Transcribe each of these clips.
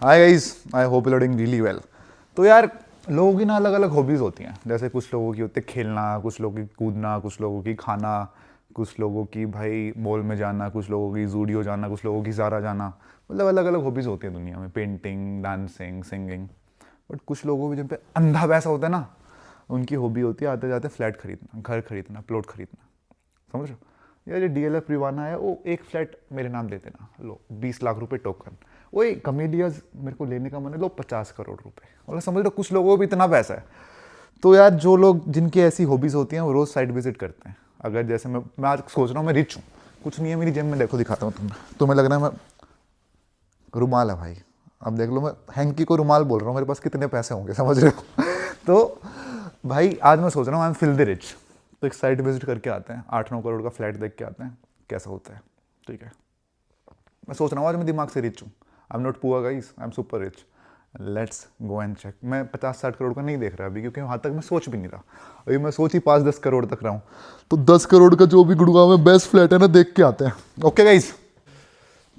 Hi guys, I hope you are doing really well. तो यार लोगों की ना अलग अलग हॉबीज़ होती हैं। जैसे कुछ लोगों की होती है खेलना, कुछ लोगों की कूदना, कुछ लोगों की खाना, कुछ लोगों की भाई मॉल में जाना, कुछ लोगों की जूडियो जाना, कुछ लोगों की ज़ारा जाना। मतलब अलग अलग हॉबीज़ होती हैं दुनिया में, पेंटिंग, डांसिंग, सिंगिंग। बट कुछ लोगों की जब पे अंधा पैसा होता है ना, उनकी हॉबी होती है आते जाते फ्लैट खरीदना, घर खरीदना, प्लॉट खरीदना। समझ रहे हो? यार ये DLF रिवाना है, वो एक फ्लैट मेरे नाम दे देना, लो 20 लाख रुपए टोकन। वो एक कमेलियाज मेरे को लेने का मन है, लो 50 करोड़ रुपए। मतलब समझ लो कुछ लोगों को भी इतना पैसा है। तो यार जो लोग जिनकी ऐसी हॉबीज़ होती हैं वो रोज़ साइट विजिट करते हैं। अगर जैसे मैं आज सोच रहा हूँ मैं रिच हूँ, कुछ नहीं है मेरी जेब में, देखो दिखाता हूँ तुम्हें लग रहा है मैं रुमाल है भाई। अब देख लो मैं हैंकी को रुमाल बोल रहा हूँ, मेरे पास कितने पैसे होंगे, समझ रहे हो? तो भाई आज मैं सोच रहा हूँ I am feel the rich. तो एक साइट विजिट करके आते हैं, 8-9 करोड़ का फ्लैट देख के आते हैं कैसा होता है। ठीक है, मैं सोच रहा हूँ आज मैं दिमाग से रिच हूँ। I am not poor guys, I am super rich. Let's go and check. मैं 50-60 करोड़ का नहीं देख रहा अभी, क्योंकि वहाँ तक मैं सोच भी नहीं रहा। अभी मैं सोच ही 5-10 करोड़ तक रहा हूँ। तो 10 करोड़ का जो भी गुड़गांव में बेस्ट फ्लैट है ना, देख के आते हैं। ओके गाइस,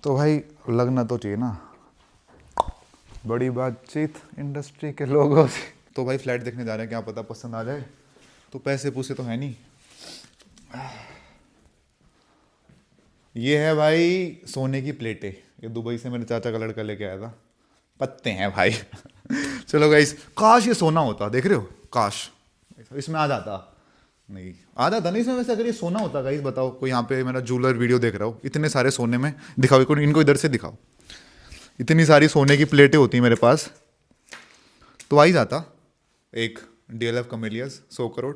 तो भाई लगना तो चाहिए ना बड़ी बातचीत इंडस्ट्री के लोगों से। तो भाई फ्लैट देखने जा रहे हैं, क्या पता पसंद आ जाए। तो पैसे पूसे तो है नहीं। ये है भाई सोने की प्लेटें, ये दुबई से मेरे चाचा का लड़का लेके आया था। पत्ते हैं भाई। चलो गाइस, काश ये सोना होता, देख रहे हो, काश इसमें आ जाता। नहीं आ जाता नहीं इसमें। वैसे अगर ये सोना होता गाइस, बताओ कोई यहाँ पे मेरा ज्वेलर वीडियो देख रहा हो, इतने सारे सोने में दिखाओ, इनको इधर से दिखाओ। इतनी सारी सोने की प्लेटें होती मेरे पास, तो आ ही जाता एक DLF कमेलियस 100 करोड़।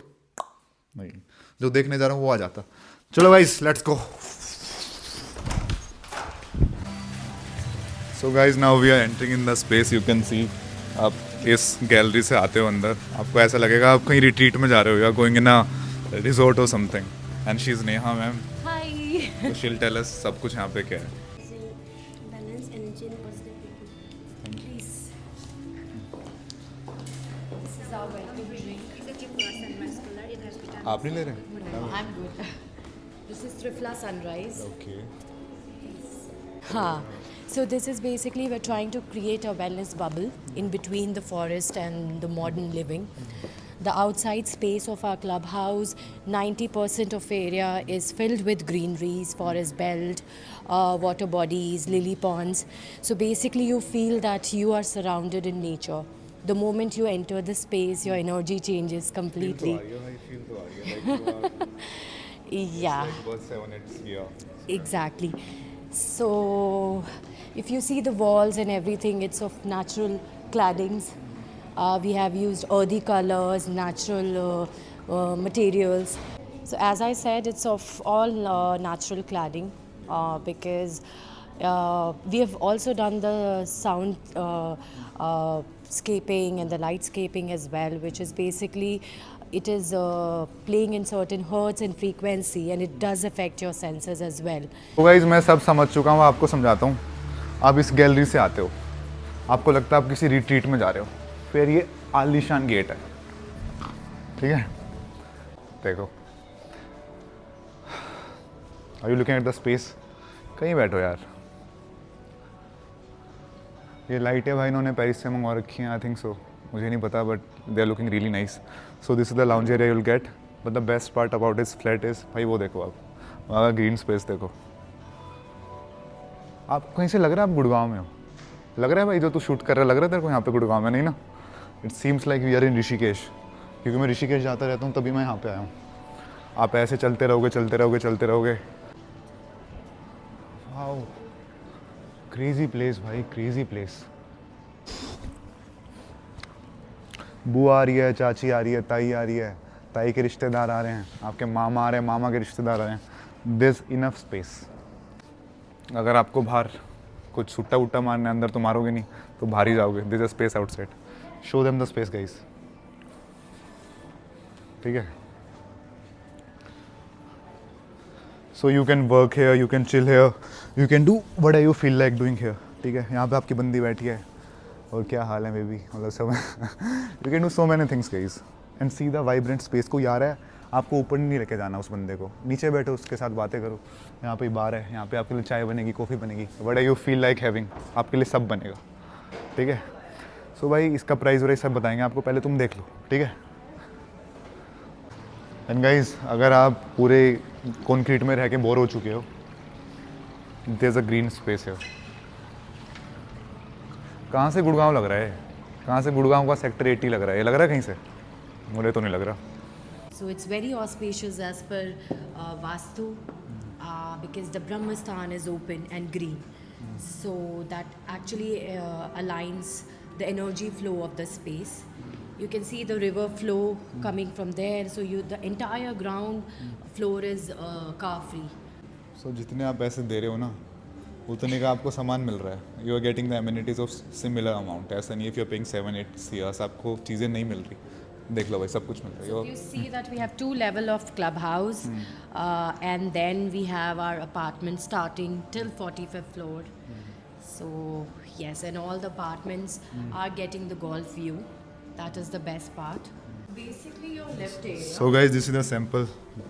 नहीं, जो देखने जा रहा हूँ वो आ जाता। चलो guys let's go. So guys now we are entering in the space, you can see. आप इस गैलरी से आते हो अंदर, आपको ऐसा लगेगा आप कहीं रिट्रीट में जा रहे हो या गोइंग इन अ रिजॉर्ट और something. And she is Neha ma'am. Hi. तो शील टेल अस सब कुछ यहाँ पे क्या है। Balance energy and positive people. Please. This is our welcome drink. Executive plus and muscular, it has vitamin आप नहीं ले रहे? No, I'm good. This is Trifla Sunrise. Okay. Huh. So this is basically we're trying to create a wellness bubble in between the forest and the modern living. The outside space of our clubhouse, 90% of area is filled with greeneries, forest belt, water bodies, lily ponds. So basically you feel that you are surrounded in nature. The moment you enter the space, your energy changes completely. Yeah. Exactly. So, if you see the walls and everything, it's of natural claddings. We have used earthy colors, natural materials. So, as I said, it's of all natural cladding because we have also done the sound scaping and the lightscaping as well, which is basically it is playing in certain hertz and frequency, and it does affect your senses as well. तो guys मैं सब समझ चुका हूँ, आपको समझाता हूँ। आप इस गैलरी से आते हो, आपको लगता है आप किसी रिट्रीट में जा रहे हो। फिर ये आलीशान गेट है, ठीक है, देखो। Are you looking at the space? कहीं बैठो यार। ये लाइट है भाई इन्होंने पेरिस से मंगवा रखी है, आई थिंक सो, मुझे नहीं पता, but they are looking really nice. So this is the lounge area you will get, but the best part about this flat is भाई वो देखो, आप वहाँ का ग्रीन स्पेस देखो। आप कहीं से लग रहा है आप गुड़गांव में हो, लग रहा है भाई जो तू शूट कर रहा है, लग रहा है तेरे को यहाँ पे गुड़गांव में? नहीं ना, it seems like we are in Rishikesh, क्योंकि मैं ऋषिकेश जाता रहता हूँ तभी मैं यहाँ पे आया हूँ। आप ऐसे चलते रहोगे चलते रहोगे चलते रहोगे। वाओ, क्रेजी प्लेस भाई, क्रेजी प्लेस। बुआ आ रही है, चाची आ रही है, ताई आ रही है, ताई के रिश्तेदार आ रहे हैं, आपके मामा आ रहे हैं, मामा के रिश्तेदार आ रहे हैं। This enough space. अगर आपको बाहर कुछ छुट्टा उट्टा मारना है, अंदर तो मारोगे नहीं, तो बाहर ही जाओगे। This is space outside. Show them the space guys, ठीक है। So you can work here, you can chill here, you can do what you feel like doing here, ठीक है। यहाँ पे आपकी बंदी बैठी है, और क्या हाल है बेबी, मतलब सब। You can do so many things guys and see the vibrant space. को यार है आपको ऊपर नहीं लेके जाना उस बंदे को, नीचे बैठो उसके साथ बातें करो। यहाँ पे बार है, यहाँ पे आपके लिए चाय बनेगी, कॉफ़ी बनेगी, what you feel like having, आपके लिए सब बनेगा। ठीक है। सो भाई इसका प्राइस वराइस सब बताएंगे आपको, पहले तुम देख लो, ठीक है। एंड गाइस, अगर आप पूरे कंक्रीट में रह के बोर हो चुके हो, there is a green space है। कहाँ से गुड़गांव लग रहा है? कहाँ से गुड़गांव का सेक्टर 80 लग रहा है? ये लग रहा है कहीं से? मुझे तो नहीं लग रहा। So it's very auspicious as per Vastu because the Brahmasthan is open and green. So that actually aligns the energy flow of the space. You can see the river flow coming from there. So the entire ground floor is car free. सो जितने आप पैसे दे रहे हो ना, उतने का आपको सामान मिल रहा है। You are getting the amenities of similar amount. ऐसा नहीं है if you are paying 7-8 crores आपको चीज़ें नहीं मिल रही। देख लो भाई, सब कुछ मिल रहा है। So you see that we have 2 level of clubhouse and then we have our apartment starting till 45th floor. So yes, and all the apartments are getting the golf view. That is the best part. Basically your lift area. So guys, this is the sample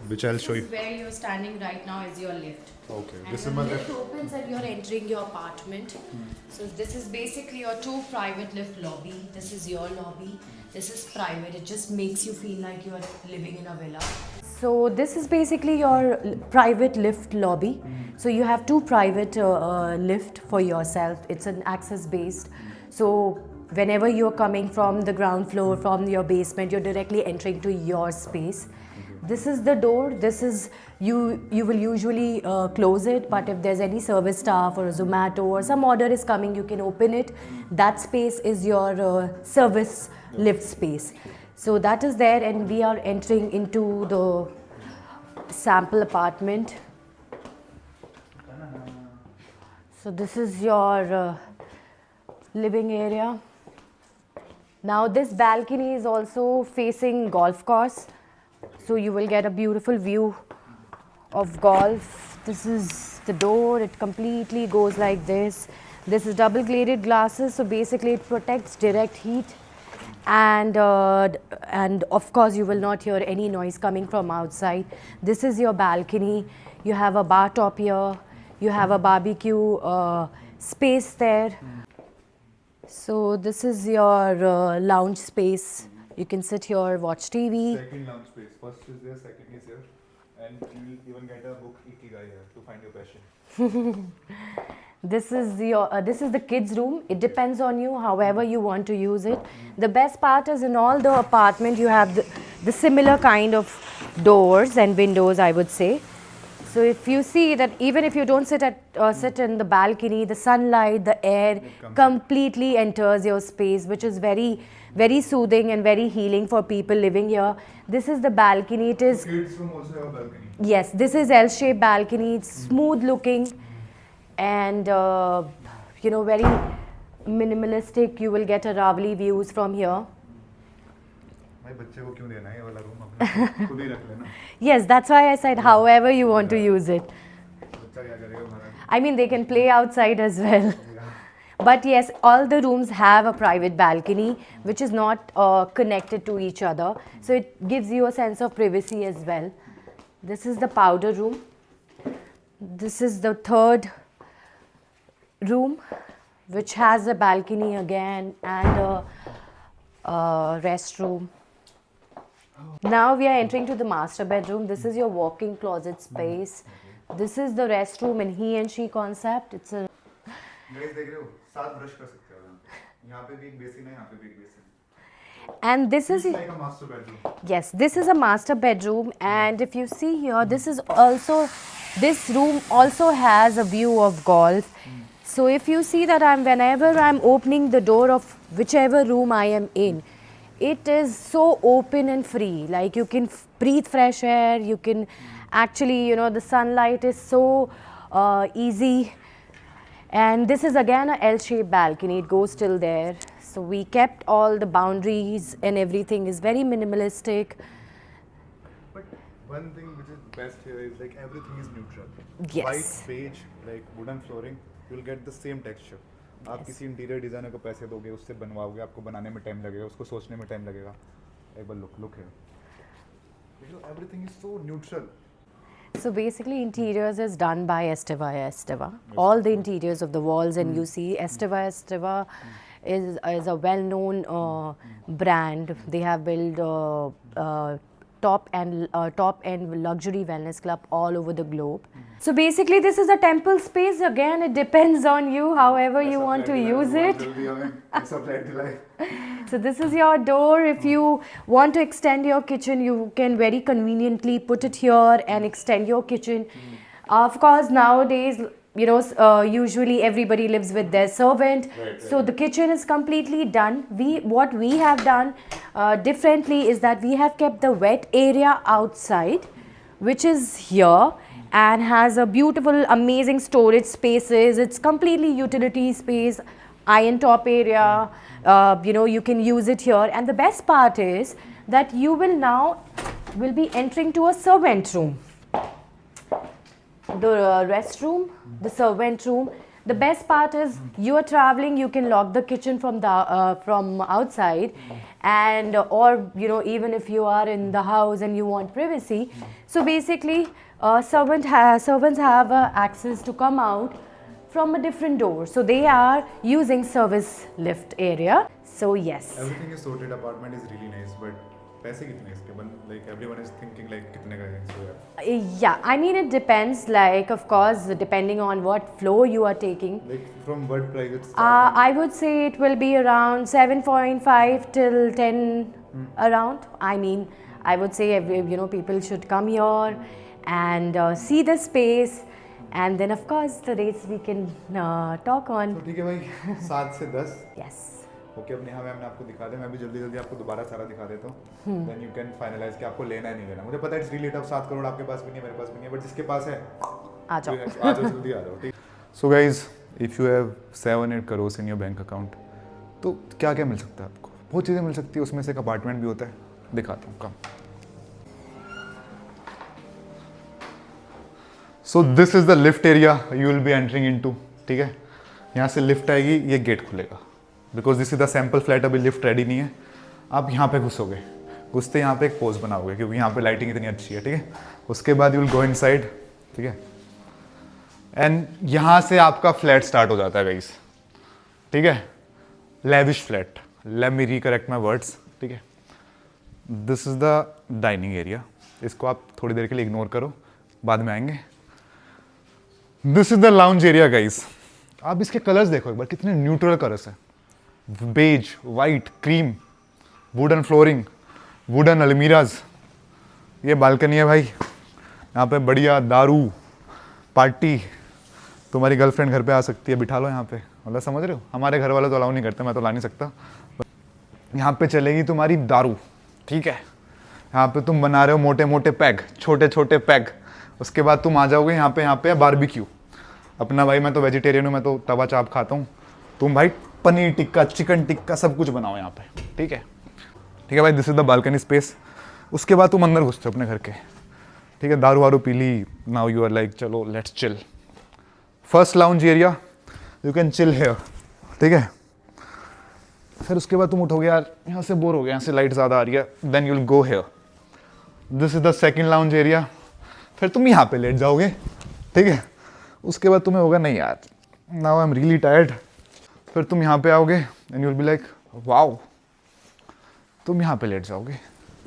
which I'll show This you. is where you're standing right now is your lift. Okay, And this is the my lift opens and you're entering your apartment. So this is basically your 2 private lift lobby. This is your lobby. This is private. It just makes you feel like you are living in a villa. So this is basically your private lift lobby. So you have 2 private lift for yourself. It's an access based. So whenever you're coming from the ground floor, from your basement, you're directly entering to your space. This is the door. This is you will usually close it, but if there's any service staff or a Zomato or some order is coming, you can open it. That space is your service lift space. So that is there, and we are entering into the sample apartment. So this is your living area. Now this balcony is also facing golf course. So you will get a beautiful view of golf. This is the door. It completely goes like this. This is double glazed glasses. So basically it protects direct heat. And of course you will not hear any noise coming from outside. This is your balcony. You have a bar top here. You have a barbecue space there. So this is your lounge space. You can sit here, watch TV. Second lounge space. First is there, second is here, and you will even get a book Ikigai here to find your passion. This is the kids' room. It depends on you, however you want to use it. The best part is in all the apartment you have the similar kind of doors and windows, I would say. So if you see that even if you don't sit in the balcony, the sunlight, the air completely enters your space, which is very, very soothing and very healing for people living here. This is the balcony. It is Kids room also have a balcony. yes. This is L-shaped balcony. It's smooth looking, and very minimalistic. You will get a Aravali views from here. भाई बच्चे को क्यों देना है ये वाला room? अपने खुद ही रख लेना। Yes, that's why I said however you want to use it. बच्चा क्या करेगा हमारा? I mean, they can play outside as well. But yes, all the rooms have a private balcony which is not connected to each other. So it gives you a sense of privacy as well. This is the powder room. This is the third room which has a balcony again and a restroom. Now we are entering to the master bedroom. This is your walk-in closet space. This is the restroom in he and she concept. It's a guys देख रहे हो? 7 brush कर सकते हो यहाँ पे भी एक बेसिन है, यहाँ पे भी एक बेसिन है। and this is It's like a master bedroom. yes, this is a master bedroom, and if you see here, this room also has a view of golf. So if you see that whenever I'm opening the door of whichever room I am in, it is so open and free. Like you can breathe fresh air. You can actually, the sunlight is so easy. And this is again a L-shaped balcony. It goes till there. So we kept all the boundaries and everything is very minimalistic. But one thing which is best here is like everything is neutral. Yes. White, beige, like wooden flooring, you'll get the same texture. आप किसी interior designer को पैसे दोगे, उससे बनवाओगे, आपको बनाने में time लगेगा, उसको सोचने में टाइम लगेगा. एक बार look here. Everything is so neutral. So basically interiors is done by Esteva. All the interiors of the walls, and you see Esteva is a well-known brand. They have built top end luxury wellness club all over the globe. So basically, this is a temple space. Again, it depends on you, however you want to use it. So this is your door. If you want to extend your kitchen, you can very conveniently put it here and extend your kitchen. Of course, nowadays, usually everybody lives with their servant. So the kitchen is completely done. What we have done differently is that we have kept the wet area outside, which is here, and has a beautiful, amazing storage spaces. It's completely utility space, iron top area. You can use it here, and the best part is that you will be entering to a servant room. The restroom, the servant room. The best part is you are traveling, you can lock the kitchen from outside, and or even if you are in the house and you want privacy. So basically, servants have access to come out from a different door. So they are using service lift area. So yes. Everything is sorted. Apartment is really nice, but पैसे कितने इसके like everyone is thinking like कितने का है so yeah, I mean it depends, like of course depending on what floor you are taking. Like from what price it's I would say it will be around 7.5 till 10 around. I mean, I would say people should come here and see the space, and then of course the rates we can talk on. तो ठीक है भाई 7 से 10. Yes. Okay अब Neha ma'am ने आपको दिखा दिया, मैं भी जल्दी आपको दोबारा सारा दिखा देता हूँ. देन यू कैन फाइनलाइज कि आपको लेना है नहीं लेना. मुझे पता है इट्स रियली टफ, 7 करोड़ आपके पास भी नहीं है, मेरे पास भी नहीं है, बट जिसके पास है आ जाओ जल्दी आ जाओ. ठीक. So guys, if you have 7-8 crore in your bank account, तो क्या क्या मिल सकता है आपको? बहुत चीज़ें मिल सकती है, उसमें से एक अपार्टमेंट भी होता है. दिखाता हूँ come. So this is the lift area you will be entering into. ठीक है, यहाँ से लिफ्ट आएगी, ये गेट खुलेगा. Because this is the sample flat, अभी लिफ्ट रेडी नहीं है. आप यहाँ पे घुसोगे, घुसते यहाँ पे एक पोज बनाओगे क्योंकि यहाँ पे लाइटिंग इतनी अच्छी है. ठीक है, उसके बाद यू विल गो इनसाइड. ठीक है, एंड यहाँ से आपका फ्लैट स्टार्ट हो जाता है गाइस. ठीक है, lavish flat. Let me recorrect my words. ठीक है, this is the dining area. इसको आप थोड़ी देर के लिए इग्नोर करो, बाद में आएंगे. This is the lounge area guys. आप इसके कलर्स देखो एक बार, कितने न्यूट्रल कलर्स है. Beige, white, cream, wooden flooring, wooden almirahs. ये बालकनी है भाई, यहाँ पे बढ़िया दारू पार्टी. तुम्हारी गर्लफ्रेंड घर पे आ सकती है, बिठा लो यहाँ पे. मतलब समझ रहे हो, हमारे घर वाले तो अलाउ नहीं करते, मैं तो ला नहीं सकता. यहाँ पे चलेगी तुम्हारी दारू. ठीक है, यहाँ पे तुम बना रहे हो मोटे मोटे पैग, छोटे छोटे पैग. उसके बाद तुम आ जाओगे यहाँ पे बारबेक्यू. अपना भाई मैं तो वेजिटेरियन हूँ, मैं तो तवा चाप खाता हूँ. तुम भाई पनीर टिक्का, चिकन टिक्का सब कुछ बनाओ यहाँ पे. ठीक है, ठीक है भाई, this is the balcony space. उसके बाद तुम अंदर घुसते हो अपने घर के. ठीक है, दारू वारू पी ली. नाउ यू आर लाइक चलो let's chill. First lounge area, you can chill here. ठीक है, फिर उसके बाद तुम उठोगे, यार यहाँ से बोर हो गया, यहाँ से लाइट ज़्यादा आ रही है. Then you will go here. This is the second lounge area. फिर तुम यहाँ पे लेट जाओगे. ठीक है, उसके बाद तुम्हें होगा नहीं यार, now I am really tired. फिर तुम यहाँ पे आओगे and you will be like wow, तुम यहाँ पे लेट जाओगे.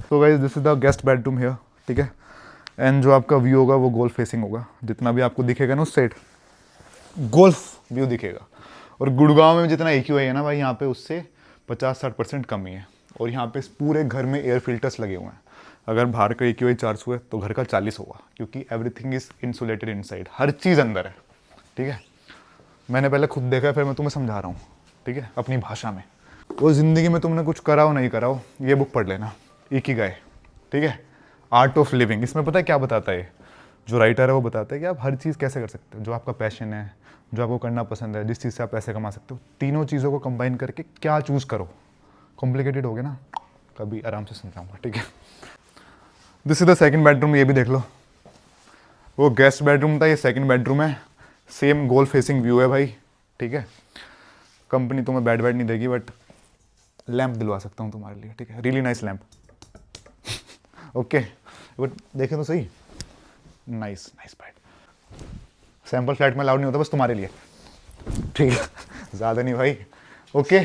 तो guys, this is the guest bedroom here. ठीक है, एंड जो आपका व्यू होगा वो गोल्फ फेसिंग होगा. जितना भी आपको दिखेगा ना उस साइड, गोल्फ व्यू दिखेगा. और गुड़गांव में जितना AQI है ना भाई, यहाँ पे उससे 50-60% कम ही है. और यहाँ पे पूरे घर में एयर फिल्टर्स लगे हुए हैं. अगर बाहर का AQI 400 है तो घर का 40 होगा, क्योंकि एवरीथिंग इज इंसुलेटेड इनसाइड. हर चीज़ अंदर है. ठीक है, मैंने पहले खुद देखा है, फिर मैं तुम्हें समझा रहा हूँ. ठीक है, अपनी भाषा में. वो ज़िंदगी में तुमने कुछ करा हो नहीं करा हो, ये बुक पढ़ लेना, इकिगाई. ठीक है, आर्ट ऑफ लिविंग. इसमें पता है क्या बताता है, जो राइटर है वो बताता है कि आप हर चीज़ कैसे कर सकते हो. जो आपका पैशन है, जो आपको करना पसंद है, जिस चीज़ से आप पैसे कमा सकते हो, तीनों चीज़ों को कंबाइन करके क्या चूज़ करो. कॉम्प्लिकेटेड हो गया ना, कभी आराम से समझाऊंगा. ठीक है, this is the second bedroom. ये भी देख लो, वो गेस्ट बेडरूम था, ये सेकंड बेडरूम है. सेम गोल फेसिंग व्यू है भाई. ठीक है, कंपनी तुम्हें बेड नहीं देगी, बट लैंप दिलवा सकता हूँ तुम्हारे लिए. ठीक है, really nice lamp. Okay, but देखें तो सही, nice nice bed. Sample flat में अलाउड नहीं होता, बस तुम्हारे लिए. ठीक है, ज़्यादा नहीं भाई. Okay,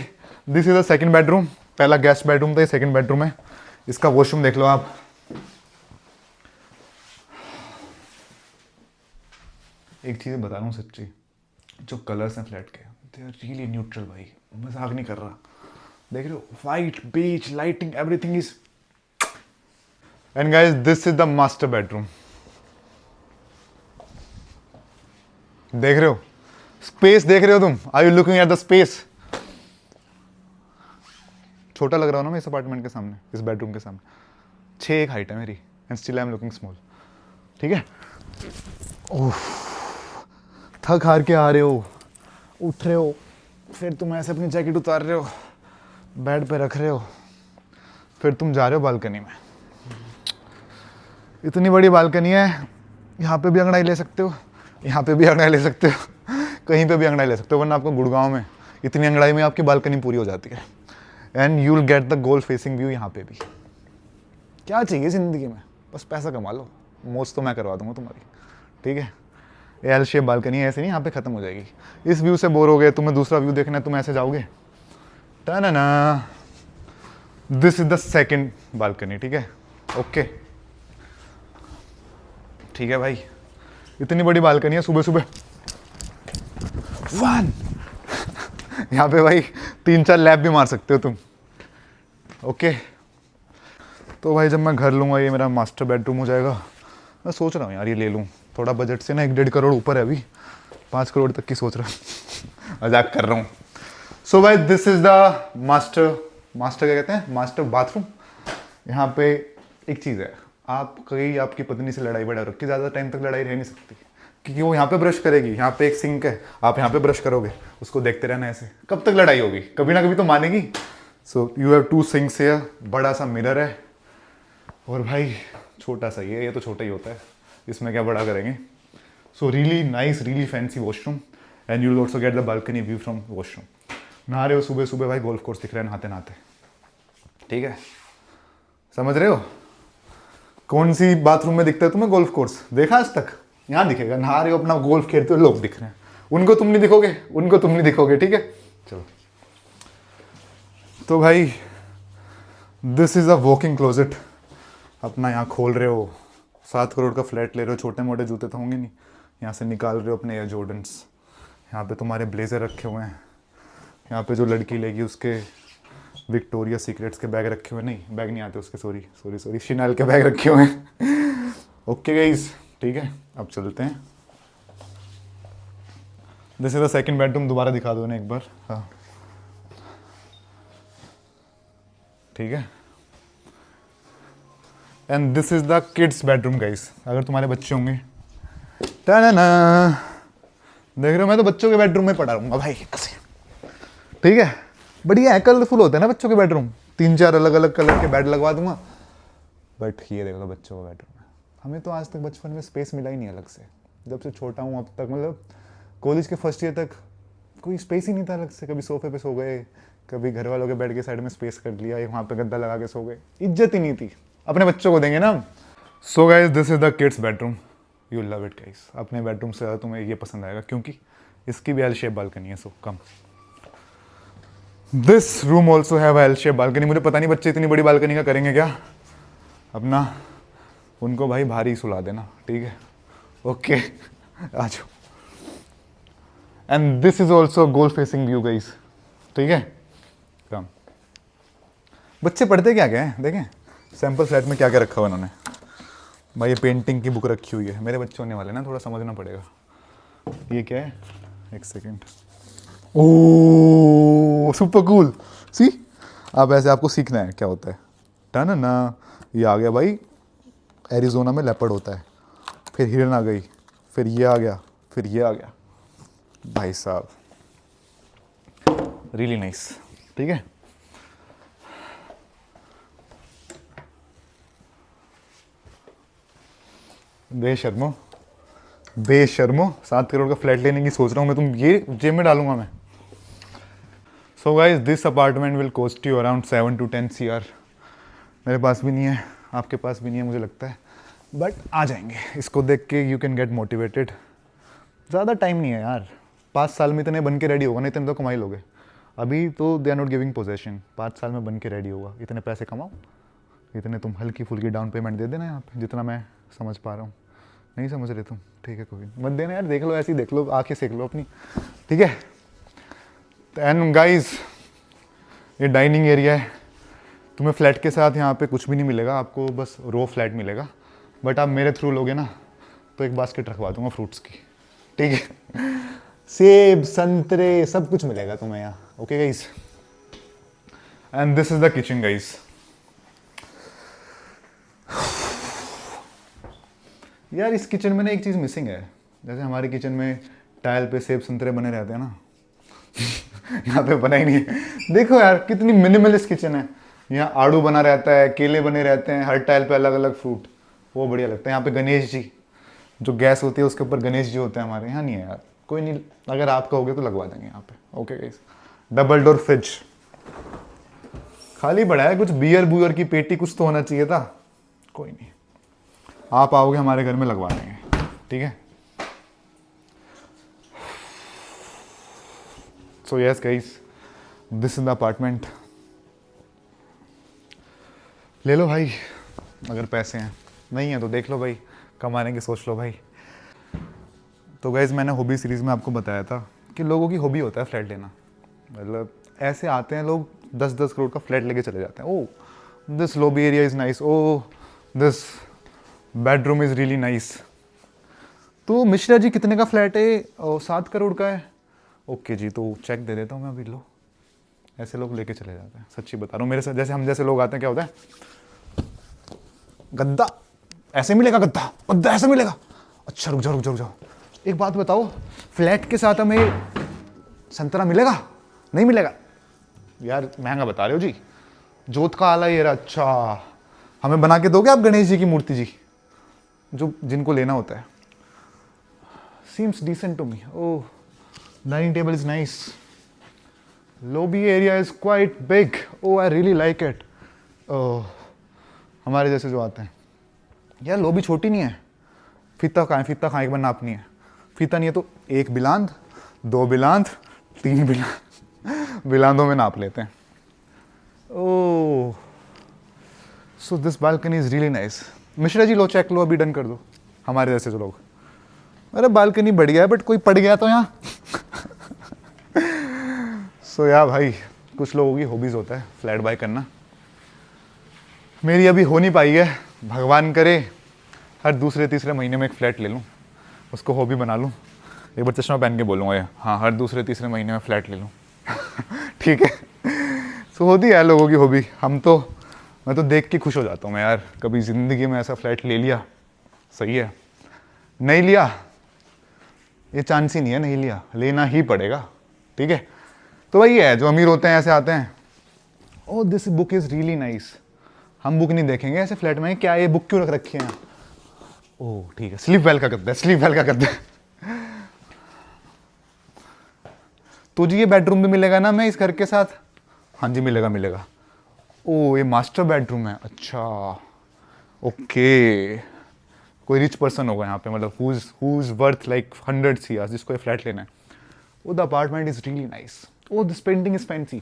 this is the second bedroom. पहला गेस्ट बेडरूम था, ये सेकंड बेडरूम है। इसका वॉशरूम देख लो आप। एक चीज़ बता रहा हूँ सच्ची, जो कलर्स हैं फ्लैट के, दे आर रियली न्यूट्रल भाई, मजाक नहीं कर रहा। देख रहे हो, white, beige, lighting, everything is. And guys, this is the master bedroom. देख रहे हो स्पेस, देख रहे हो तुम? Are you looking at the space? छोटा लग रहा हूँ ना मैं इस अपार्टमेंट के सामने, इस बेडरूम के सामने। 6 हाइट है मेरी and still I am looking small. ठीक है। ओह, थक हार के आ रहे हो, उठ रहे हो, फिर तुम ऐसे अपनी जैकेट उतार रहे हो, बेड पे रख रहे हो, फिर तुम जा रहे हो बालकनी में। इतनी बड़ी बालकनी है, यहाँ पे भी अंगड़ाई ले सकते हो, यहाँ पे भी अंगड़ाई ले सकते हो, कहीं पे भी अंगड़ाई ले सकते हो, वरना आपको गुड़गांव में इतनी अंगड़ाई में आपकी बालकनी पूरी हो जाती है। And you will get the goal facing view यहाँ पे भी। क्या चाहिए ज़िंदगी में? बस पैसा कमा लो, मौज तो मैं करवा दूंगा तुम्हारी। ठीक है। एल शेप बालकनी है, ऐसे नहीं यहाँ पे ख़त्म हो जाएगी। इस व्यू से बोर हो गए, तुम्हें दूसरा व्यू देखना है, तुम ऐसे जाओगे। ना, this is the second balcony. ठीक है, ओके, ठीक है भाई। इतनी बड़ी बालकनी है, सुबह सुबह वन यहाँ पे भाई 3-4 लैप भी मार सकते हो तुम। ओके, तो भाई जब मैं घर लूँगा, ये मेरा मास्टर बेडरूम हो जाएगा। मैं सोच रहा हूँ यार ये ले लूँ, थोड़ा बजट से ना 1-1.5 करोड़ ऊपर है अभी, 5 करोड़ तक की सोच रहा हूँ। मजाक कर रहा हूँ। सो भाई दिस इज द मास्टर क्या कहते हैं, मास्टर बाथरूम। यहाँ पे एक चीज़ है, आप कहीं आपकी पत्नी से लड़ाई बढ़ा रखी, ज़्यादा टाइम तक लड़ाई रह नहीं सकती, क्योंकि वो यहाँ पे ब्रश करेगी, यहाँ पे एक सिंक है, आप यहाँ पे ब्रश करोगे, उसको देखते रहना ऐसे, कब तक लड़ाई होगी? कभी ना कभी तो मानेगी। सो यू हैव 2 सिंक्स है, बड़ा सा मिरर है, और भाई छोटा सा ये तो छोटा ही होता है, इसमें क्या बड़ा करेंगे। So really nice, really fancy washroom, and you will also get the balcony view from washroom. नहा रहे हो सुबह सुबह भाई, गोल्फ कोर्स दिख रहा है नहाते नहाते। ठीक है, समझ रहे हो? कौन सी बाथरूम में दिखता है तुम्हें गोल्फ कोर्स? देखा आज तक? यहाँ दिखेगा, नहा रहे हो अपना गोल्फ खेलते हुए लोग दिख रहे हैं, उनको तुम नहीं दिखोगे, उनको तुम नहीं दिखोगे। ठीक है, चलो। तो भाई this is a walking closet. अपना यहाँ खोल रहे हो, 7 करोड़ का फ्लैट ले रहे हो, छोटे मोटे जूते तो होंगे नहीं, यहाँ से निकाल रहे हो अपने एयर जॉर्डन्स, यहाँ पे तुम्हारे ब्लेजर रखे हुए हैं, यहाँ पे जो लड़की लेगी उसके विक्टोरिया सीक्रेट्स के बैग रखे हुए, नहीं बैग नहीं आते उसके, सॉरी शिनाल के बैग रखे हुए हैं। ओके गाइस, ठीक है, अब चलते हैं। This is the second bedroom, दोबारा दिखा दो ना एक बार। हाँ, ठीक है। And this is the kids bedroom guys. अगर तुम्हारे बच्चे होंगे, देख रहे हो, मैं तो बच्चों के बेडरूम में पढ़ा रहूँगा भाई ऐसे। ठीक है, बढ़िया है, कलरफुल होते हैं ना बच्चों के बेडरूम, 3-4 अलग अलग कलर के बेड लगवा दूंगा। बट ये देख लो बच्चों का बेडरूम है। हमें तो आज तक बचपन में स्पेस मिला ही नहीं अलग से, जब से छोटा हूँ अब तक, मतलब कॉलेज के फर्स्ट ईयर तक कोई स्पेस ही नहीं था अलग से। कभी सोफे पे सो गए, कभी घर वालों के बेड के साइड में स्पेस कर लिया, वहाँ पे गद्दा लगा के सो गए, इज्जत ही नहीं थी। अपने बच्चों को देंगे ना। So guys this is the kids bedroom, you love it guys. अपने बेडरूम से ज़्यादा तुम्हें ये पसंद आएगा, क्योंकि इसकी भी एल शेप बालकनी है। So come, this room also have L shape balcony. मुझे पता नहीं बच्चे इतनी बड़ी बालकनी का करेंगे क्या, अपना उनको भाई भारी सुला देना। ठीक है, ओके, आ जाओ। And this is also goal facing view guys. ठीक है, कम। बच्चे पढ़ते क्या क्या है, देखें सैम्पल फ्लैट में क्या क्या रखा हुआ उन्होंने। भाई ये पेंटिंग की बुक रखी हुई है, मेरे बच्चे होने वाले ना, थोड़ा समझना पड़ेगा। ये क्या है, एक सेकेंड। ओह सुपर कूल, सी अब ऐसे आपको सीखना है क्या होता है। टन ना, ये आ गया भाई, एरिजोना में लेपर्ड होता है, फिर हिरन आ गई, फिर ये आ गया, फिर ये आ गया। भाई साहब रियली नाइस। ठीक है, बेशर्मो 7 करोड़ का फ्लैट लेने की सोच रहा हूँ मैं, तुम ये जेब में डालूंगा मैं। So guys this apartment will cost you around 7 to 10 CR। मेरे पास भी नहीं है, आपके पास भी नहीं है मुझे लगता है, बट आ जाएंगे। इसको देख के यू कैन गेट मोटिवेटेड। ज़्यादा टाइम नहीं है यार, 5 साल में इतने बन के रेडी होगा ना, इतने तो कमाई लोगे। अभी तो they are not giving possession, 5 साल में बन के रेडी होगा। इतने पैसे कमाओ, इतने तुम हल्की फुल्की डाउन पेमेंट दे देना यहाँ पे, जितना मैं समझ पा रहा हूँ। नहीं समझ रहे तुम, ठीक है कोई नहीं, मत देना यार, देख लो ऐसे ही देख लो, आंखें सेक लो अपनी, ठीक है। एंड गाइस, ये डाइनिंग एरिया है। तुम्हें फ्लैट के साथ यहाँ पे कुछ भी नहीं मिलेगा, आपको बस रो फ्लैट मिलेगा, बट आप मेरे थ्रू लोगे ना तो एक बास्केट रखवा दूंगा फ्रूट्स की, ठीक है। सेब, संतरे, सब कुछ मिलेगा तुम्हें यहाँ, okay guys. And this is the kitchen guys. यार इस किचन में ना एक चीज़ मिसिंग है, जैसे हमारे किचन में टाइल पे सेब संतरे बने रहते हैं ना, यहाँ पे बना ही नहीं है। देखो यार कितनी मिनिमलिस्ट किचन है। यहाँ आड़ू बना रहता है, केले बने रहते हैं, हर टाइल पे अलग अलग फ्रूट, वो बढ़िया लगता है। यहाँ पे गणेश जी, जो गैस होती है उसके ऊपर गणेश जी होते हैं, हमारे यहाँ नहीं है यार। कोई नहीं, अगर आप कहोगे तो लगवा देंगे यहाँ पे, okay guys. Double door fridge खाली पड़ा है, कुछ बियर बुयर की पेटी कुछ तो होना चाहिए था, कोई नहीं, आप आओगे हमारे घर में लगवा देंगे, ठीक है। So yes guys, this is the apartment. ले लो भाई अगर पैसे हैं, नहीं है तो देख लो भाई, कमाने की सोच लो भाई। तो गाइस मैंने हॉबी सीरीज़ में आपको बताया था कि लोगों की हॉबी होता है फ्लैट लेना। मतलब ऐसे आते हैं लोग 10-10 करोड़ का फ्लैट लेके चले जाते हैं। Oh this lobby area is nice, oh this bedroom is really nice. तो मिश्रा जी कितने का फ्लैट है? 7 करोड़ का है। ओके जी, तो चेक दे देता हूँ मैं, अभी लो। ऐसे लोग लेके चले जाते हैं, सच्ची बता रहा हूँ। मेरे साथ जैसे हम जैसे लोग आते हैं, क्या होता है, गद्दा ऐसे मिलेगा, गद्दा गद्दा ऐसे मिलेगा। अच्छा रुक जाओ, एक बात बताओ, फ्लैट के साथ हमें संतरा मिलेगा? नहीं मिलेगा यार, महंगा बता रहे हो जी। जोत का आला ये रहा। अच्छा हमें बना के दोगे आप गणेश जी की मूर्ति जी, जो जिनको लेना होता है? Seems decent to me. Oh dining table is nice, lobby area is quite big, oh I really like it। हमारे जैसे जो आते हैं यार, लॉबी छोटी नहीं है। फीता कहाँ है? फीता कहाँ एक बार नापनी है, फीता नहीं है तो 1 बिलांद 2 बिलांद 3 बिलांद, बिलांदों में नाप लेते हैं। Oh so this balcony is really nice. Mishra ji लो, चेक लो, अभी डन कर दो। हमारे जैसे जो लोग, अरे बालकनी बढ़िया है बट कोई पड़ गया तो यहाँ। सो यार भाई, कुछ लोगों की हॉबीज़ होता है फ्लैट बाय करना। मेरी अभी हो नहीं पाई है, भगवान करे हर दूसरे तीसरे महीने में एक फ्लैट ले लूँ, उसको हॉबी बना लूँ। एक बार चश्मा पहन के बोलूँगा ये, हाँ हर दूसरे तीसरे महीने में फ्लैट ले लूँ। ठीक है। सो होती है लोगों की हॉबी। मैं तो देख के खुश हो जाता हूँ मैं यार, कभी ज़िंदगी में ऐसा फ्लैट ले लिया, सही है। नहीं लिया, ये चांस ही नहीं है, नहीं लिया, लेना ही पड़ेगा, ठीक है। तो वही है, जो अमीर होते हैं ऐसे आते हैं, oh this book is really nice. हम बुक नहीं देखेंगे ऐसे फ्लैट में, क्या ये बुक क्यों रख रखी है? ओह ठीक है, स्लीप वेल का करते हैं, स्लीप वेल का करते हैं। तो जी ये बेडरूम भी मिलेगा ना मैं इस घर के साथ? हाँ जी मिलेगा। ओह ये मास्टर बेडरूम है, अच्छा ओके। कोई रिच पर्सन होगा यहाँ पे, मतलब who is worth like 100 CR, जिसको ये फ्लैट लेना है। Oh, the apartment is really nice. Oh, this painting is fancy.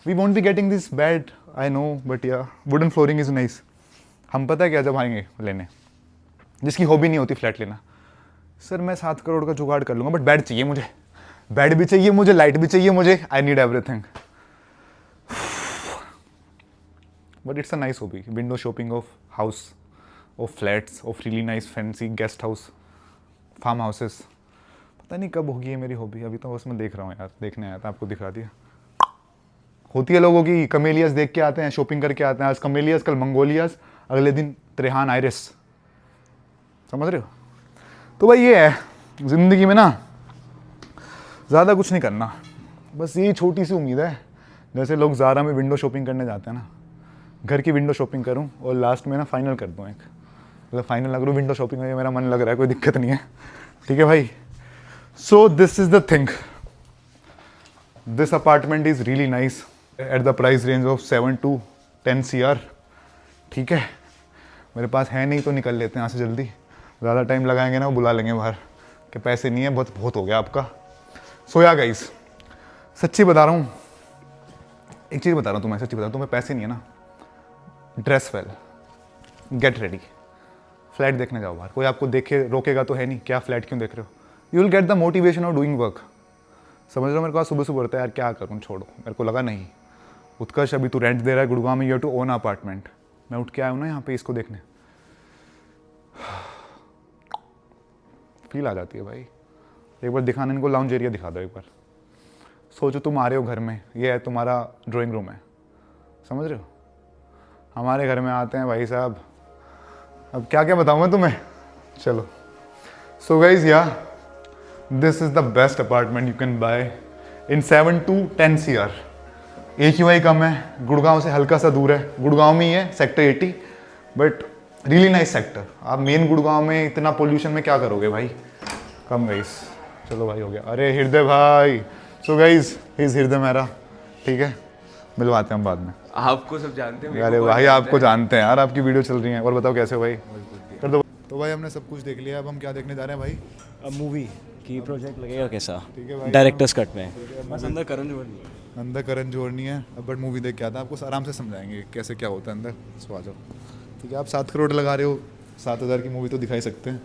We won't be getting this bed, I know, but yeah, wooden flooring is nice. हम पता है क्या जब आएंगे लेने, जिसकी हॉबी नहीं होती फ्लैट लेना, सर मैं 7 करोड़ का जुगाड़ कर लूँगा, बट बेड चाहिए मुझे, बेड भी चाहिए मुझे, लाइट भी चाहिए मुझे, I need everything. But it's a nice hobby, window shopping of house, of flats, of really nice fancy guest house, farm houses. पता नहीं कब होगी ये मेरी हॉबी, अभी तो बस मैं देख रहा हूँ यार, देखने आया था, आपको दिखा दिया। होती है लोगों की, कमेलियस देख के आते हैं, शॉपिंग करके आते हैं, आज कमेलियस कल मंगोलियस, अगले दिन त्रेहान आयरिस, समझ रहे हो? तो भाई ये है ज़िंदगी में ना, ज़्यादा कुछ नहीं करना, बस यही छोटी सी उम्मीद है। जैसे लोग ज़ारा में विंडो शॉपिंग करने जाते हैं ना, घर की विंडो शॉपिंग करूँ और लास्ट में ना फाइनल कर दूँ एक, मतलब फाइनल ना करूँ, विंडो शॉपिंग में मेरा मन लग रहा है, कोई दिक्कत नहीं है, ठीक है भाई। So this is the thing. This apartment is really nice at the price range of 7 to 10 CR. ठीक है, मेरे पास है नहीं तो निकल लेते हैं यहाँ से जल्दी, ज़्यादा टाइम लगाएंगे ना वो बुला लेंगे बाहर कि पैसे नहीं है, बहुत हो गया आपका। सो या गाइस, सच्ची बता रहा हूँ, एक चीज़ बता रहा हूँ तुम्हें, सच्ची बता रहा हूँ, तुम्हें पैसे नहीं है ना, dress well, get ready, flat देखने जाओ बाहर। कोई आपको देखे रोकेगा तो है नहीं, क्या फ्लैट क्यों देख रहे हो? You will get the motivation of doing work. समझ रहे हो? मेरे को आज सुबह सुबह बोलता है यार क्या करूँ, छोड़ो। मेरे को लगा नहीं, उत्कर्ष अभी तू रेंट दे रहा है गुड़गांव में, you have to own apartment. मैं उठ के आया हूँ ना यहाँ पे इसको देखने, फील आ जाती है भाई। एक बार दिखाने इनको लाउंज एरिया दिखा दो एक बार। सोचो तुम आ रहे हो घर में, ये है तुम्हारा ड्राइंग रूम है, समझ रहे हो? हमारे घर में आते हैं भाई साहब, अब क्या क्या बताऊँ मैं तुम्हें। चलो, सो गाइज या this is the best apartment you can buy in 7 to 10 CR। AQI कम है, गुड़गांव से हल्का सा दूर है, गुड़गांव में ही है, sector 80, but really nice sector. आप मेन गुड़गांव में इतना पोल्यूशन में क्या करोगे भाई? कम गाइस, चलो भाई हो गया। अरे हृदय भाई, सो गाइस हिज हृदय मेरा, ठीक है, मिलवाते हैं हम बाद में। आपको सब जानते हैं। अरे भाई आपको जानते हैं यार, आपकी वीडियो चल रही है। और बताओ कैसे हो भाई? कर दो। तो भाई हमने सब कुछ देख लिया, अब हम क्या देखने जा रहे हैं भाई? अब मूवी की प्रोजेक्ट लगेगा कैसा, ठीक है भाई, डायरेक्टर्स कट में। बस अंदर करण जोहर नहीं है। अंदर करण जोहर नहीं है, बट मूवी देख के आता है, आपको आराम से समझाएंगे कैसे क्या होता है अंदर। सो आ जाओ, ठीक है। आप 7 करोड़ लगा रहे हो, 7,000 की मूवी तो दिखा ही सकते हैं।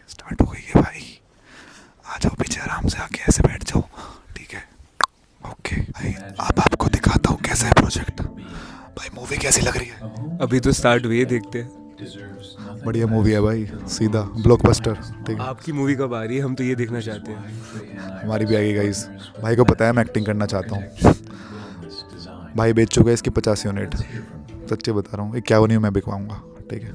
स्टार्ट हो गई है भाई, आ जाओ पीछे आराम से, आके ऐसे बैठ जाओ, ठीक है? ओके भाई, अब आपको दिखाता हूँ कैसा है प्रोजेक्ट। भाई मूवी कैसी लग रही है? अभी तो स्टार्ट हुई है, देखते हैं। बढ़िया मूवी है भाई, सीधा ब्लॉकबस्टर, ठीक है। आपकी मूवी कब आ रही है? हम तो ये देखना चाहते हैं। हमारी भी आएगी गाइस। भाई को पता है मैं एक्टिंग करना चाहता हूँ। भाई बेच चुका है इसकी 50 यूनिट, सच्चे बता रहा हूँ, 51 मैं बिकवाऊँगा, ठीक है?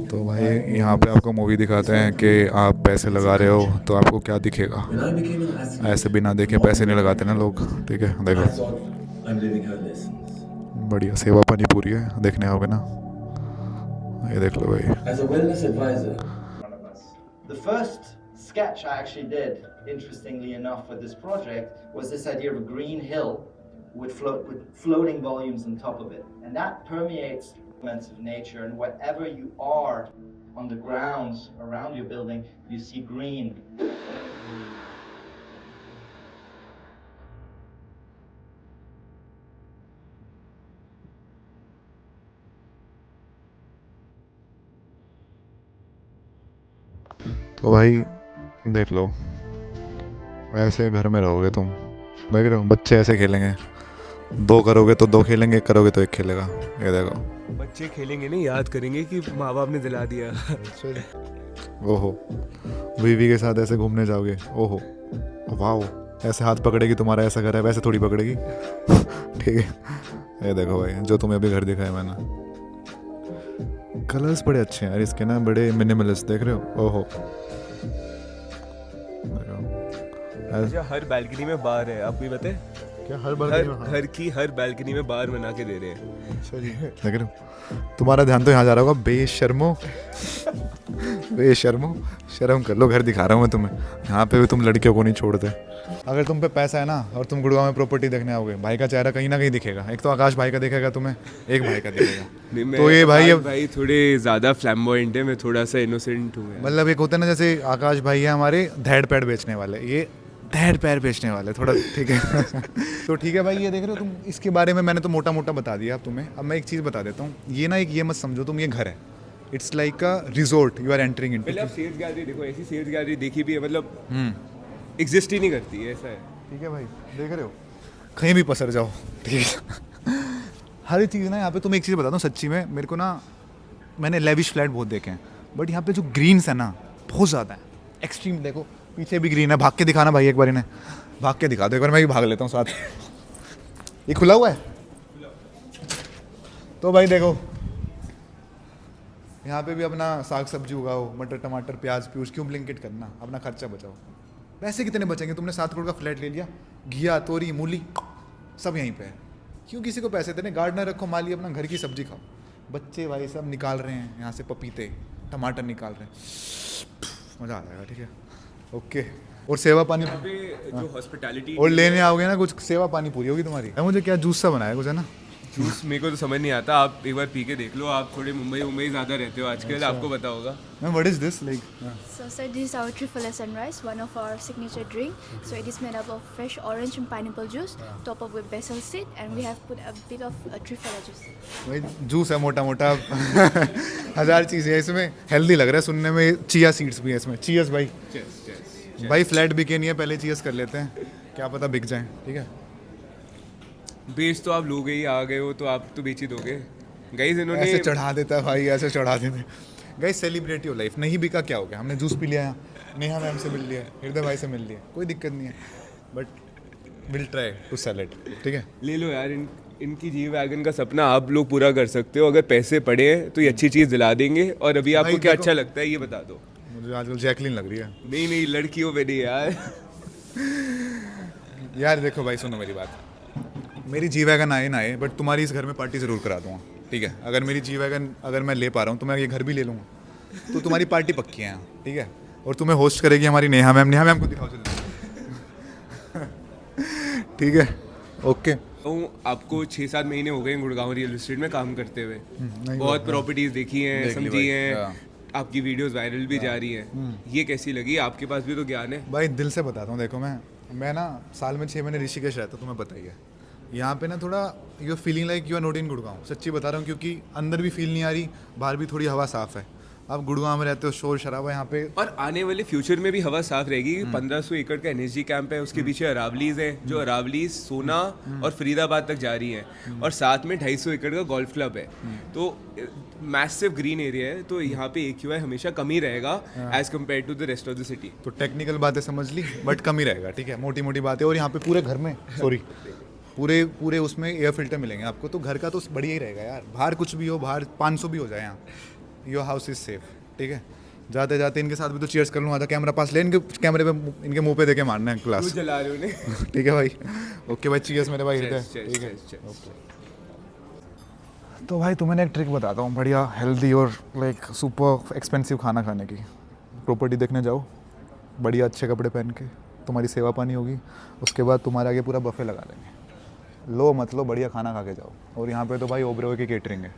तो भाई यहाँ पे आपको मूवी दिखाते हैं कि आप पैसे लगा रहे हो तो आपको क्या दिखेगा। ऐसे बिना देखे पैसे नहीं लगाते ना लोग, ठीक है? देखो बढ़िया सेवा पानी पूरी है, देखने आओगे ना, ये देख लो भाई। As a wellness advisor, the first sketch I actually did, interestingly enough, for this project was this idea of a green hill with floating volumes on top of it, and that permeates elements of nature. And wherever you are on the grounds around your building, you see green. तो भाई देख लो, ऐसे घर में रहोगे तुम, देख रहे हो बच्चे ऐसे खेलेंगे, 2 करोगे तो 2 खेलेंगे, 1 करोगे तो 1 खेलेगा। ये देखो बच्चे खेलेंगे नहीं, याद करेंगे कि माँ बाप ने दिला दिया। ओहो, बीवी के साथ ऐसे घूमने जाओगे, ओहो वाह, ऐसे हाथ पकड़ेगी तुम्हारा, ऐसा घर है वैसे थोड़ी पकड़ेगी। ठीक है, ये देखो भाई जो तुम्हें अभी घर दिखाया मैंने, कलर्स बड़े अच्छे हैं यार इसके ना, बड़े मिनिमलिस्ट, देख रहे हो? ओहो अच्छा, हर बैल्कनी में बार है, आपको पता है? क्या हर बार हर की हर बैल्कनी में बार बना के दे रहे हैं। अच्छा जी, देख रहे हो? तुम्हारा ध्यान तो यहाँ जा रहा होगा, बेशर्मो। बेशर्मो, शर्म कर लो, घर दिखा रहा हूँ मैं तुम्हें, यहाँ पे भी तुम लड़कियों को नहीं छोड़ते। अगर तुम पे पैसा है ना और तुम गुड़गांव में प्रॉपर्टी देखने आओगे, भाई का चेहरा कहीं ना कहीं दिखेगा। एक तो आकाश भाई का दिखेगा तुम्हें, एक भाई का दिखेगा। तो ये भाई अब भाई थोड़े ज़्यादा फ्लैम्बॉयंट है, मैं थोड़ा सा इनोसेंट हूँ। मतलब एक होता है ना, जैसे आकाश भाई है हमारे धैड़ पैर बेचने वाले, ये धैड़ पैर बेचने वाले थोड़ा, ठीक है? तो ठीक है भाई, ये देख रहे हो तुम, इसके बारे में मैंने तो मोटा मोटा बता दिया अब तुम्हें। अब मैं एक चीज़ बता देता हूँ, ये ना, एक ये मत समझो तुम ये घर है, it's like a resort you are entering in. पहले आप सेल्स गैलरी देखो, ऐसी सेल्स गैलरी देखी भी है, मतलब एग्जिस्ट ही नहीं करती है, ऐसा है। ठीक है भाई, देख रहे हो, कहीं भी पसर जाओ, ठीक है? हर चीज़ ना यहाँ पे, तुम एक चीज़ बताता हूँ सच्ची में, मेरे को ना, मैंने लेविश फ्लैट बहुत देखे हैं, बट यहाँ पे जो ग्रीन्स है ना बहुत ज़्यादा है, एक्सट्रीम। देखो पीछे भी ग्रीन है, भाग के दिखाना भाई एक बार, इन्हें भाग के दिखा दो एक बार, मैं भी भाग लेता हूँ साथ। ये खुला हुआ है तो भाई देखो, यहाँ पे भी अपना साग सब्जी उगाओ, मटर टमाटर प्याज प्यूज, क्यों ब्लिंकिट करना, अपना खर्चा बचाओ। पैसे कितने बचेंगे? तुमने 7 करोड़ का फ्लैट ले लिया, घिया तोरी मूली सब यहीं पे है, क्यों किसी को पैसे देने? गार्डनर रखो, माली अपना घर की सब्जी खाओ। बच्चे भाई सब निकाल रहे हैं यहाँ से, पपीते टमाटर निकाल रहे हैं, मज़ा आ जाएगा, ठीक है? ओके, और सेवा पानी जो हॉस्पिटैलिटी और लेने आओगे ना कुछ, सेवा पानी पूरी होगी तुम्हारी। मुझे क्या जूस सा बनाया कुछ, है ना? जूस मेरे को तो समझ नहीं आता, आप एक बार पी के देख लो, आप थोड़े मुंबई ज़्यादा रहते हो आजकल, आपको पता होगा। Ma'am what is this like? So, sir, this is our trifle sunrise, one of our signature drink. So, it is made up of fresh orange and pineapple juice, top up with basil seed, and we have put a bit of trifle juice. भाई juice है मोटा मोटा। हजार चीज़ें हैं इसमें, healthy लग रहा है सुनने में। चिया सीड्स भी है इसमें। चीयर्स भाई। भाई फ्लैट बिके नहीं है, पहले चीयर्स कर लेते हैं, क्या पता बिक जाए। ठीक है, बेच तो आप लोगे ही, आ गए हो तो आप तो बेच ही दोगे। गाइस इन्होंने ऐसे चढ़ा देता है भाई, ऐसे चढ़ा देते। Guys celebrate your life. नहीं बिका क्या हो गया, हमने जूस पी लिया यहाँ, नेहा मैम से मिल लिया, हृदय भाई से मिल लिया, कोई दिक्कत नहीं है। But will try to sell it. ठीक है, ले लो यार, इनकी जी वैगन का सपना आप लोग पूरा कर सकते हो। अगर पैसे पड़े हैं तो ये अच्छी चीज़ दिला देंगे। और अभी आपको भाई क्या देखो- अच्छा लगता है ये बता दो। मुझे आजकल जैकलिन लग रही है। नहीं नहीं, लड़कियों पे नहीं यार। यार देखो भाई, सुनो मेरी बात। मेरी जी वैगन आए ना आए, बट तुम्हारी इस घर में पार्टी ज़रूर करा दूँगा। ठीक है, अगर मेरी जी वैगन अगर मैं ले पा रहा हूँ तो मैं ये घर भी ले लूँगा, तो तुम्हारी पार्टी पक्की है यहाँ। ठीक है, और तुम्हें होस्ट करेगी हमारी नेहा मैम। नेहा मैम को दिखाओ जल्दी। ठीक है, ओके। तो आपको 6-7 महीने हो गए गुड़गांव रियल एस्टेट में काम करते हुए। नहीं बहुत प्रॉपर्टीज देखी हैं, देख ली समझी भाई, हैं, हाँ। आपकी वीडियोस वायरल भी जा रही हैं। ये कैसी लगी? आपके पास भी तो ज्ञान है। भाई दिल से बताता हूँ, देखो मैं ना साल में 6 महीने ऋषिकेश रहता हूँ, तुम्हें पता ही है। यहाँ पे ना थोड़ा you feeling like you are not in Gurgaon. सच्ची बता रहा हूँ, क्योंकि अंदर भी फील नहीं आ रही, बाहर भी थोड़ी हवा साफ़ है। आप गुड़गांव में रहते हो, शोर शराबा यहाँ पे। और आने वाले फ्यूचर में भी हवा साफ रहेगी। 1500 एकड़ का एनएसजी कैंप है, उसके पीछे अरावलीज है, जो अरावलीज सोना और फरीदाबाद तक जा रही है, और साथ में 250 एकड़ का गोल्फ क्लब है। तो मैसिव ग्रीन एरिया है, तो यहाँ पे AQI हमेशा कम ही रहेगा as compared to the rest of the city. तो टेक्निकल बातें समझ ली, बट कम ही रहेगा। ठीक है, मोटी मोटी बातें। और यहाँ पे पूरे घर में पूरे उसमें एयर फिल्टर मिलेंगे आपको, तो घर का तो बढ़िया ही रहेगा यार। बाहर कुछ भी हो, बाहर 500 भी हो जाए, यहाँ योर हाउस इज सेफ। ठीक है, जाते जाते इनके साथ भी तो चीयर्स कर लूँ। आधा कैमरा पास ले, इनके कैमरे पे इनके मुंह पे देके मारना है ग्लास। जला रहे हो ने। ठीक है भाई, ओके भाई, चीयर्स मेरे भाई। हृदय, Cheers, ठीक है। cheers, cheers. तो भाई तुम्हें एक ट्रिक बताता हूँ, बढ़िया हेल्दी और लाइक सुपर एक्सपेंसिव खाना खाने की। प्रॉपर्टी देखने जाओ, बढ़िया अच्छे कपड़े पहन के, तुम्हारी सेवा पानी होगी, उसके बाद तुम्हारे आगे पूरा बफे लगा देंगे। लो मत लो, बढ़िया खाना खा के जाओ। और यहाँ पे तो भाई ओबरॉय की केटरिंग है,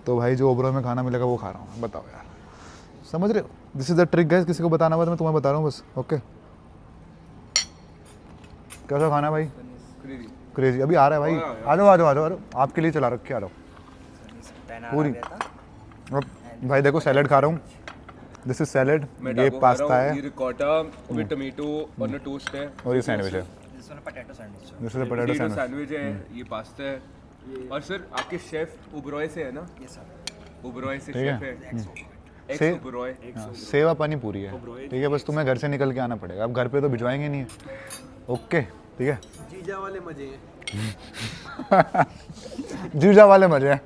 तो भाई जो ओबरॉय में खाना मिलेगा वो खा रहा हूँ। बताओ यार, समझ रहे हो? This is the trick guys, किसी को बताना हुआ तो मैं तुम्हें बता रहा हूँ बस। ओके, कैसा खाना है भाई? क्रेजी। अभी आ रहा है भाई, आ जाओ आ जाओ आ जाओ, आपके लिए चला रखे, आ रहा हूँ पूरी। अब भाई देखो सैलेड खा रहा हूँ, दिस इज सैलेड, ये पास्ता है, ये ricotta with tomato on a toast है, और ये सैंडविच है। This is potato sandwich. This is potato sandwich. Sandwich है, ये पास्ता है। और सर आपके शेफ ओबरॉय से है ना? Yes sir. ओबरॉय से ठीक है। शेफ है, एक्स से- ओबरॉय। हाँ, सेवा पानी पूरी है। ठीक है, बस तुम्हें घर से निकल के आना पड़ेगा, अब घर पे तो भिजवाएंगे नहीं है। ओके ठीक है, जीजा वाले मजे हैं। जीजा वाले मजे हैं।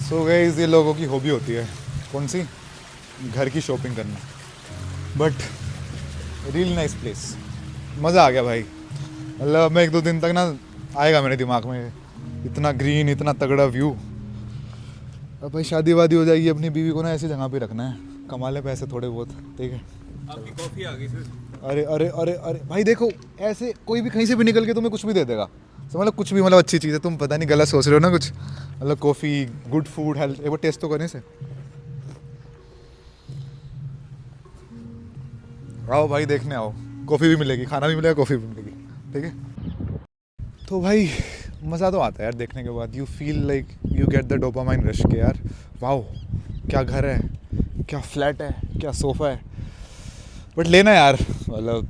सो गाइस, ये लोगों की हॉबी होती है, कौन सी? घर की शॉपिंग करना। बट रियली नाइस प्लेस, मज़ा आ गया भाई। मतलब मैं 1-2 दिन तक ना आएगा मेरे दिमाग में, इतना ग्रीन, इतना तगड़ा व्यू। अब भाई शादी वादी हो जाएगी, अपनी बीवी को ना ऐसी जगह पे रखना है, कमा ले पैसे थोड़े बहुत। ठीक है, आपकी कॉफी आ गई सर। अरे अरे अरे अरे भाई देखो, ऐसे कोई भी कहीं से भी निकल के तुम्हें कुछ भी दे देगा। तो मतलब कुछ भी, मतलब अच्छी चीज़ है, तुम पता नहीं गलत सोच रहे हो ना कुछ। मतलब कॉफ़ी, गुड फूड, हेल्थ, एक बार टेस्ट तो करने से। आओ भाई, देखने आओ, कॉफ़ी भी मिलेगी, खाना भी मिलेगा, कॉफ़ी भी मिलेगी। ठीक है, तो भाई मज़ा तो आता है यार देखने के बाद। You feel like you get the dopamine rush के यार, वाओ क्या घर है, क्या फ्लैट है, क्या सोफ़ा है। बट लेना यार, मतलब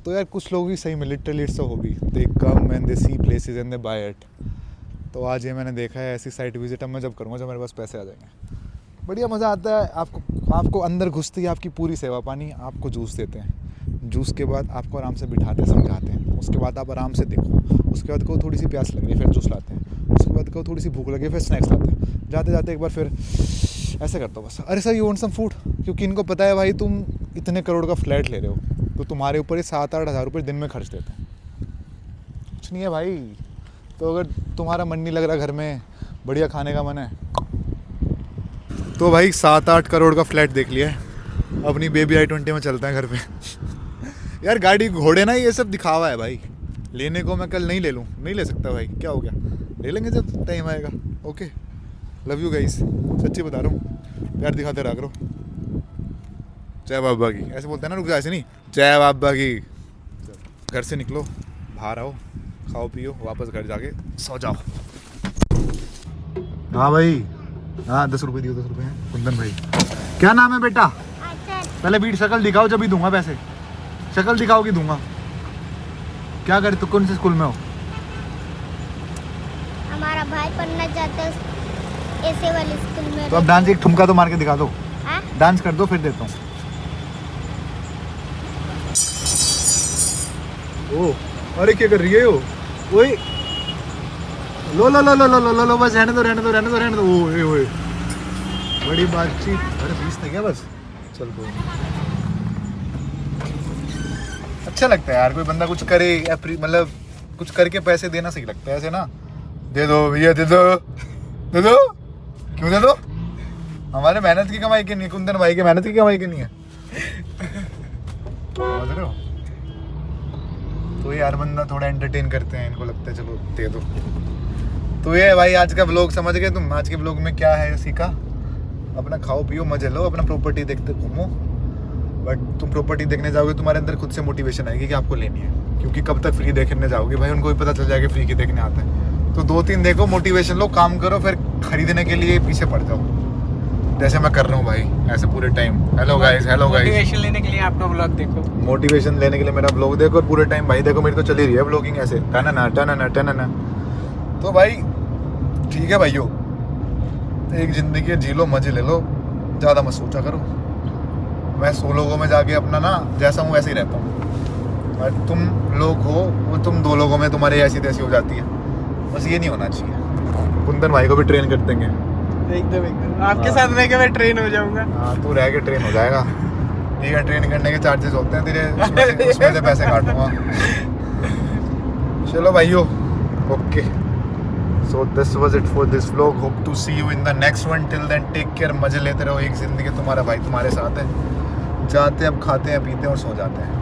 तो यार कुछ लोग भी सही में literally it's a hobby, they come and they see places and they buy it. तो आज ये मैंने देखा है, ऐसी साइट विजिट अब मैं जब करूँगा जब मेरे पास पैसे आ जाएंगे। बढ़िया मज़ा आता है। आपको अंदर घुसते ही आपकी पूरी सेवा पानी, आपको जूस देते हैं, जूस के बाद आपको आराम से बिठाते समझाते हैं, उसके बाद आप आराम से देखो, उसके बाद को थोड़ी सी प्यास लग रही है फिर जूस लाते हैं, उसके बाद को थोड़ी सी भूख लगी फिर स्नैक्स लाते हैं, जाते जाते एक बार फिर ऐसे करता हूँ बस। अरे sir you want some food, क्योंकि इनको पता है भाई तुम इतने करोड़ का फ्लैट ले रहे हो, तो तुम्हारे ऊपर ये 7-8 हज़ार रुपये दिन में खर्च देते हैं। कुछ नहीं है भाई। तो अगर तुम्हारा मन नहीं लग रहा घर में, बढ़िया खाने का मन है, तो भाई 7-8 करोड़ का फ्लैट देख लिया है, अपनी बेबी i20 में चलता है घर पे। यार गाड़ी घोड़े ना, ये सब दिखावा है भाई। लेने को मैं कल नहीं ले लूँ, नहीं ले सकता भाई, क्या हो गया? ले लेंगे जब टाइम आएगा। ओके, लव यू गाइस, सच्ची बता रहा हूँ, प्यार दिखाते रहा करो। जय बाबा की, ऐसे बोलते हैं ना, रुक जा, ऐसे नहीं, जय बाबा की। घर से निकलो, बाहर आओ, खाओ पियो, वापस घर जाके सो जाओ। हाँ भाई, हाँ 10 रुपये दियो, 10 रुपये हैं कुंदन भाई। क्या नाम है बेटा? पहले बीट शक्ल दिखाओ, जब ही दूंगा पैसे। शक्ल दिखाओ कि दूंगा। क्या करे तू, कौन से स्कूल में हो? हमारा भाई पढ़ना चाहता है ऐसे वाले स्कूल में। तो अब डांस एक ठुमका तो मार के दिखा दो। हाँ? डांस कर दो, फिर देता हूँ। ओ, अरे क्या कर रही है वो? ओए, लो लो लो लो लो लो लो लो, बस रहने दो रहने दो रहने दो रहने दो। ओए ओए, बड़ी बातचीत। अरे 20 था क्या बस? चल कोई नहीं। अच्छा लगता है यार, कोई बंदा कुछ करे, मतलब कुछ करके पैसे देना सही लगता है ऐसे ना। दे दो भैया, दे दो, दे दो। क्यों दे दो? हमारे मेहनत की कमाई की नहीं, कुंदन भाई के मेहनत की कमाई की नहीं है। समझ रहे हो? तो यार बंदा थोड़ा एंटरटेन करते हैं, इनको लगता है चलो दे दो। तो ये भाई आज का व्लॉग समझ गए तुम? आज के व्लॉग में क्या है सीखा? अपना खाओ पियो, मजे लो, अपना प्रॉपर्टी देखते घूमो। बट तुम प्रॉपर्टी देखने जाओगे, तुम्हारे अंदर खुद से मोटिवेशन आएगी कि आपको लेनी है। क्योंकि कब तक फ्री देखने जाओगे भाई, उनको भी पता चल जाएगा फ्री की देखने आता है। तो 2-3 देखो, मोटिवेशन लो, काम करो, फिर खरीदने के लिए पीछे पड़ जाओ, जैसे मैं कर रहा हूँ भाई, ऐसे पूरे time. Hello guys, hello guys. Motivation लेने के लिए आपका व्लॉग देखो। मोटिवेशन लेने के लिए मेरा ब्लॉग देखो, और पूरे टाइम भाई देखो मेरी तो चली रही है ब्लॉगिंग ऐसे, टनना टनना टनना। तो भाई ठीक है भाइयों, एक ज़िंदगी जी लो, मजे ले लो, ज़्यादा मत सोचा करो। मैं 100 लोगों में जाके अपना ना जैसा हूँ वैसे ही रहता हूँ, और तुम लोग हो वो तुम 2 लोगों में तुम्हारी ऐसी तैसी हो जाती है। बस ये नहीं होना चाहिए। कुंदन भाई को भी ट्रेन कर देंगे एकदम एकदम, आपके साथ रह के मैं ट्रेन हो जाऊंगा। हाँ, तू रह के ट्रेन हो जाएगा। ठीक है, ट्रेन करने के चार्जेस होते हैं तेरे, उसमें से पैसे काटूंगा। चलो भाइयों, okay, so this was it for this vlog. Hope to see you in the next one. Till then take care, मजे लेते रहो। एक जिंदगी तुम्हारा भाई तुम्हारे साथ है। जाते हैं, अब खाते हैं, पीते हैं और सो जाते हैं।